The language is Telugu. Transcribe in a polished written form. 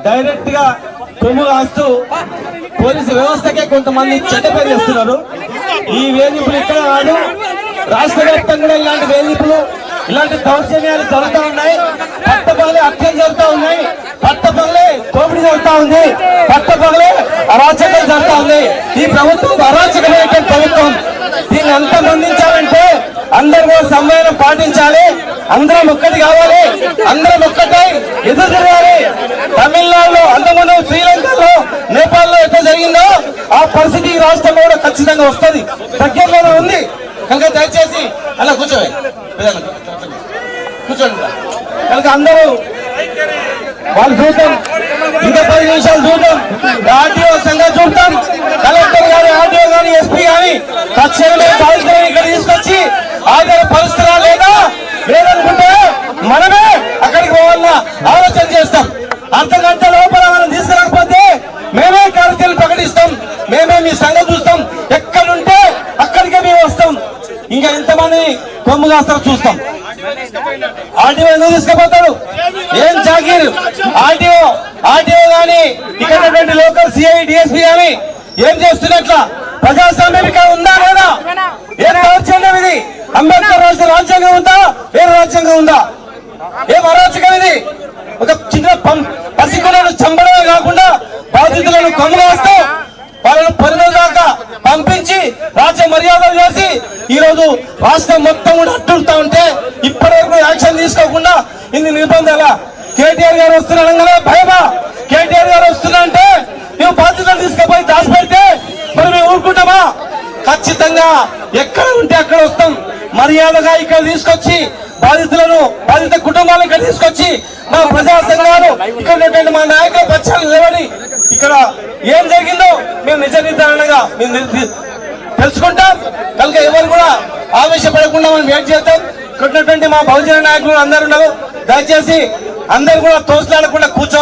డైరెక్ట్ గా కొమ్ము కాస్తూ పోలీసు వ్యవస్థకే కొంతమంది చెడ్డ పేరు చేస్తున్నారు. ఈ వేధింపులు ఇక్కడ కాదు, రాష్ట్ర వ్యాప్తంగా ఇలాంటి వేధింపులు, ఇలాంటి దౌర్జన్యాలు జరుగుతూ ఉన్నాయి. పట్టపగలే హత్యలు జరుగుతూ ఉన్నాయి, పట్టపగలే దోపిడీ జరుగుతూ ఉంది, పట్టపగలే అరాచకం జరుగుతూ ఉంది. ఈ ప్రభుత్వం అరాచకమైన ప్రభుత్వం. దీన్ని అంతమొందించాలంటే అందరూ సమన్వయం పాటించాలి, అందరం ఒక్కటి కావాలి, అందరం ఒక్కటై ఎదురు తిరగాలి. తమిళనాడులో, అంతకుముందు శ్రీలంకలో, నేపాల్లో ఎట్లా జరిగిందో ఆ పరిస్థితి ఈ రాష్ట్రంలో కూడా ఖచ్చితంగా వస్తుంది, దగ్గరలోనే ఉంది. కనుక దయచేసి అలా కూర్చోండి, కనుక అందరూ వాళ్ళు చూద్దాం, ఇంకా 10 నిమిషాలు చూద్దాం, ఆర్టీఓ సంగతి చూద్దాం. కలెక్టర్ గాని, ఆర్టీఓ గాని, ఎస్పీ గాని తక్షణమే బాధితులను ఇక్కడ తీసుకొచ్చి ఆధార పరిస్థితులు లేదనుకుంటే మనమే అక్కడికి పోవాలన్న ఆలోచన చేస్తాం. అర్ధగంట లోపల మనం తీసుకురాకపోతే మేమే కార్యక్రమం ప్రకటిస్తాం, మేమే మీ సంగతి చూస్తాం, ఎక్కడుంటే అక్కడికే మేము వస్తాం. ఇంకా ఎంతమంది కొమ్ము కాస్తారో చూస్తాం. ఆర్టీఓ ఎందుకు తీసుకుపోతాడు? ఏం జాగీర్? ఆర్టీఓ గాని ఇక్కడ లోకల్ సిఐ, డిఎస్పీ గాని ఏం చేస్తున్నట్ల ప్రజాస్వామ్యం ఇక్కడ ఉందా లేదా? ఏం దౌర్జన్యం ఇది? అంబేద్కర్ రాసిన రాజ్యాంగం ఉందా? వేరే రాజ్యాంగం ఉందా? ఏం అరాచకం ఇది? ఒక చిన్న పసికులను చంపడమే కాకుండా బాధితులను కొమ్ములు వేస్తూ వాళ్ళను పరిణామ దాకా పంపించి రాజ్య మర్యాదలు చేసి ఈ రోజు రాష్ట్రం మొత్తం కూడా అట్టుడుతా ఉంటే ఇప్పటివరకు యాక్షన్ తీసుకోకుండా ఇన్ని నిర్బంధాల. కేటీఆర్ గారు వస్తున్నాడు కదా భయమా? కేటీఆర్ గారు వస్తున్నా అంటే నువ్వు బాధ్యతలు తీసుకుపోయి దాచిపెడితే మరి మేము ఊరుకుంటామా? ఖచ్చితంగా ఎక్కడ ఉంటే అక్కడ వస్తాం. మర్యాదగా ఇక్కడ తీసుకొచ్చి బాధిత కుటుంబాలను ఇక్కడ తీసుకొచ్చి మా ప్రజా సంఘాలు ఇక్కడ ఉన్నటువంటి మా నాయకుల పక్షాలు నిలబడి ఇక్కడ ఏం జరిగిందో మేము నిజ నిర్ధారణగా మేము తెలుసుకుంటాం. కనుక ఎవరు కూడా ఆవేశపడకుండా మనం వెయిట్ చేద్దాం. ఇక్కడ ఉన్నటువంటి మా బహుజన నాయకులు అందరూ ఉన్నారు, దయచేసి అందరూ కూడా తోసులాడకుండా కూర్చో.